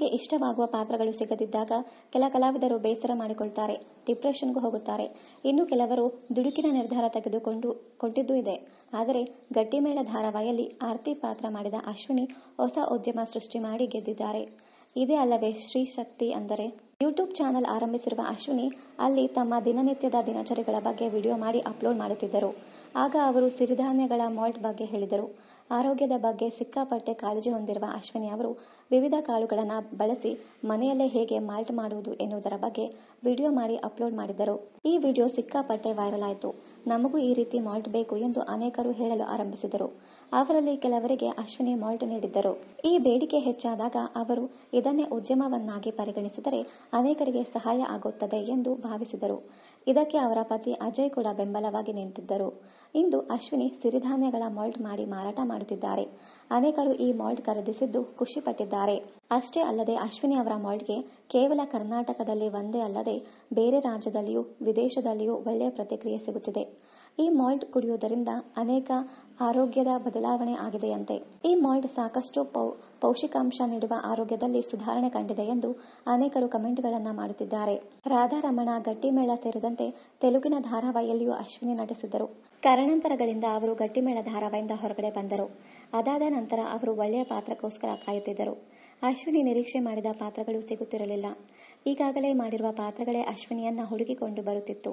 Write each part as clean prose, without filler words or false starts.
ತಮಗೆ ಇಷ್ಟವಾಗುವ ಪಾತ್ರಗಳು ಸಿಗದಿದ್ದಾಗ ಕೆಲ ಕಲಾವಿದರು ಬೇಸರ ಮಾಡಿಕೊಳ್ತಾರೆ, ಡಿಪ್ರೆಷನ್ಗೂ ಹೋಗುತ್ತಾರೆ. ಇನ್ನು ಕೆಲವರು ದುಡುಕಿನ ನಿರ್ಧಾರ ತೆಗೆದುಕೊಂಡಿದ್ದೂ ಇದೆ. ಆದರೆ ಗಟ್ಟಿಮೇಳ ಧಾರಾವಾಹಿಯಲ್ಲಿ ಆರ್ತಿ ಪಾತ್ರ ಮಾಡಿದ ಅಶ್ವಿನಿ ಹೊಸ ಉದ್ಯಮ ಸೃಷ್ಟಿ ಮಾಡಿ ಗೆದ್ದಿದ್ದಾರೆ. ಇದೇ ಅಲ್ಲವೇ ಸ್ತ್ರೀ ಶಕ್ತಿ ಅಂದರೆ? ಯೂಟ್ಯೂಬ್ ಚಾನಲ್ ಆರಂಭಿಸಿರುವ ಅಶ್ವಿನಿ ಅಲ್ಲಿ ತಮ್ಮ ದಿನನಿತ್ಯದ ದಿನಚರಿಗಳ ಬಗ್ಗೆ ವಿಡಿಯೋ ಮಾಡಿ ಅಪ್ಲೋಡ್ ಮಾಡುತ್ತಿದ್ದರು. ಆಗ ಅವರು ಸಿರಿಧಾನ್ಯಗಳ ಮಾಲ್ಟ್ ಬಗ್ಗೆ ಹೇಳಿದರು. ಆರೋಗ್ಯದ ಬಗ್ಗೆ ಸಿಕ್ಕಾಪಟ್ಟೆ ಕಾಳಜಿ ಹೊಂದಿರುವ ಅಶ್ವಿನಿ ಅವರು ವಿವಿಧ ಕಾಳುಗಳನ್ನು ಬಳಸಿ ಮನೆಯಲ್ಲೇ ಹೇಗೆ ಮಾಲ್ಟ್ ಮಾಡುವುದು ಎನ್ನುವುದರ ಬಗ್ಗೆ ವಿಡಿಯೋ ಮಾಡಿ ಅಪ್ಲೋಡ್ ಮಾಡಿದ್ದರು. ಈ ವಿಡಿಯೋ ಸಿಕ್ಕಾಪಟ್ಟೆ ವೈರಲ್ ಆಯಿತು. ನಮಗೂ ಈ ರೀತಿ ಮಾಲ್ಟ್ ಬೇಕು ಎಂದು ಅನೇಕರು ಹೇಳಲು ಆರಂಭಿಸಿದರು. ಅವರಲ್ಲಿ ಕೆಲವರಿಗೆ ಅಶ್ವಿನಿ ಮಾಲ್ಟ್ ನೀಡಿದ್ದರು. ಈ ಬೇಡಿಕೆ ಹೆಚ್ಚಾದಾಗ ಅವರು ಇದನ್ನೇ ಉದ್ಯಮವನ್ನಾಗಿ ಪರಿಗಣಿಸಿದರೆ ಅನೇಕರಿಗೆ ಸಹಾಯ ಆಗುತ್ತದೆ ಎಂದು ಭಾವಿಸಿದರು. ಇದಕ್ಕೆ ಅವರ ಪತಿ ಅಜಯ್ ಕೂಡ ಬೆಂಬಲವಾಗಿ ನಿಂತಿದ್ದರು. ಇಂದು ಅಶ್ವಿನಿ ಸಿರಿಧಾನ್ಯಗಳ ಮಾಲ್ಟ್ ಮಾಡಿ ಮಾರಾಟ ಮಾಡುತ್ತಿದ್ದಾರೆ. ಅನೇಕರು ಈ ಮಾಲ್ಟ್ ಖರೀದಿಸಿದ್ದು ಖುಷಿಪಟ್ಟಿದ್ದಾರೆ. ಅಷ್ಟೇ ಅಲ್ಲದೆ ಅಶ್ವಿನಿ ಅವರ ಮಾಲ್ಟ್ಗೆ ಕೇವಲ ಕರ್ನಾಟಕದಲ್ಲಿ ಒಂದೇ ಅಲ್ಲದೆ ಬೇರೆ ರಾಜ್ಯದಲ್ಲಿಯೂ ವಿದೇಶದಲ್ಲಿಯೂ ಒಳ್ಳೆಯ ಪ್ರತಿಕ್ರಿಯೆ ಸಿಗುತ್ತಿದೆ. ಈ ಮಾಲ್ಟ್ ಕುಡಿಯುವುದರಿಂದ ಅನೇಕ ಆರೋಗ್ಯದ ಬದಲಾವಣೆ ಆಗಿದೆಯಂತೆ. ಈ ಮಾಲ್ಟ್ ಸಾಕಷ್ಟು ಪೌಷ್ಟಿಕಾಂಶ ನೀಡುವ ಆರೋಗ್ಯದಲ್ಲಿ ಸುಧಾರಣೆ ಕಂಡಿದೆ ಎಂದು ಅನೇಕರು ಕಮೆಂಟ್ಗಳನ್ನು ಮಾಡುತ್ತಿದ್ದಾರೆ. ರಾಧಾರಮಣ, ಗಟ್ಟಿಮೇಳ ಸೇರಿದಂತೆ ತೆಲುಗಿನ ಧಾರಾವಾಹಿಯಲ್ಲಿಯೂ ಅಶ್ವಿನಿ ನಟಿಸಿದ್ದರು. ಕಾರಣಾಂತರಗಳಿಂದ ಅವರು ಗಟ್ಟಿಮೇಳ ಧಾರಾವಾಹಿಯಿಂದ ಹೊರಗಡೆ ಬಂದರು. ಅದಾದ ನಂತರ ಅವರು ಒಳ್ಳೆಯ ಪಾತ್ರಕ್ಕೋಸ್ಕರ ಕಾಯುತ್ತಿದ್ದರು. ಅಶ್ವಿನಿ ನಿರೀಕ್ಷೆ ಮಾಡಿದ ಪಾತ್ರಗಳು ಸಿಗುತ್ತಿರಲಿಲ್ಲ. ಈಗಾಗಲೇ ಮಾಡಿರುವ ಪಾತ್ರಗಳೇ ಅಶ್ವಿನಿಯನ್ನ ಹುಡುಕಿಕೊಂಡು ಬರುತ್ತಿತ್ತು.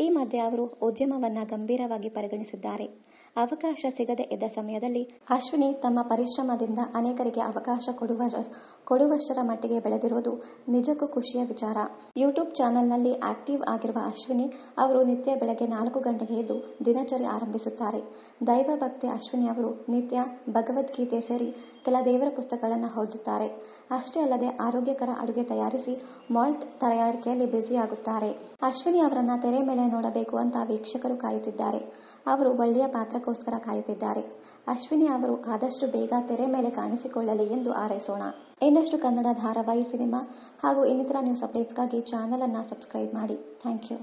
ಈ ಮಧ್ಯೆ ಅವರು ಉದ್ಯಮವನ್ನ ಗಂಭೀರವಾಗಿ ಪರಿಗಣಿಸಿದ್ದಾರೆ. ಅವಕಾಶ ಸಿಗದೆ ಇದ್ದ ಸಮಯದಲ್ಲಿ ಅಶ್ವಿನಿ ತಮ್ಮ ಪರಿಶ್ರಮದಿಂದ ಅನೇಕರಿಗೆ ಅವಕಾಶ ಕೊಡುವಷ್ಟರ ಮಟ್ಟಿಗೆ ಬೆಳೆದಿರುವುದು ನಿಜಕ್ಕೂ ಖುಷಿಯ ವಿಚಾರ. ಯೂಟ್ಯೂಬ್ ಚಾನೆಲ್ನಲ್ಲಿ ಆಕ್ಟಿವ್ ಆಗಿರುವ ಅಶ್ವಿನಿ ಅವರು ನಿತ್ಯ ಬೆಳಗ್ಗೆ 4 ಗಂಟೆಗೆ ಎದ್ದು ದಿನಚರಿ ಆರಂಭಿಸುತ್ತಾರೆ. ದೈವ ಭಕ್ತಿ ಅಶ್ವಿನಿ ಅವರು ನಿತ್ಯ ಭಗವದ್ಗೀತೆ ಸೇರಿ ಕೆಲ ದೇವರ ಪುಸ್ತಕಗಳನ್ನು ಓದುತ್ತಾರೆ. ಅಷ್ಟೇ ಅಲ್ಲದೆ ಆರೋಗ್ಯಕರ ಅಡುಗೆ ತಯಾರಿಸಿ ಮಾಲ್ಟ್ ತಯಾರಿಕೆಯಲ್ಲಿ ಬ್ಯುಸಿಯಾಗುತ್ತಾರೆ. ಅಶ್ವಿನಿ ಅವರನ್ನ ತೆರೆ ಮೇಲೆ ನೋಡಬೇಕು ಅಂತ ವೀಕ್ಷಕರು ಕಾಯುತ್ತಿದ್ದಾರೆ. ಅವರು ಒಳ್ಳೆಯ ಪಾತ್ರಕ್ಕೋಸ್ಕರ ಕಾಯುತ್ತಿದ್ದಾರೆ. ಅಶ್ವಿನಿ ಅವರು ಆದಷ್ಟು ಬೇಗ ತೆರೆ ಮೇಲೆ ಕಾಣಿಸಿಕೊಳ್ಳಲಿ ಎಂದು ಹಾರೈಸೋಣ. ಇನ್ನಷ್ಟು ಕನ್ನಡ ಧಾರಾವಾಹಿ, ಸಿನಿಮಾ ಹಾಗೂ ಇನ್ನಿತರ ನ್ಯೂಸ್ ಅಪ್ಡೇಟ್ಸ್ಗಾಗಿ ಚಾನೆಲ್ ಅನ್ನು ಸಬ್ಸ್ಕ್ರೈಬ್ ಮಾಡಿ. Thank you.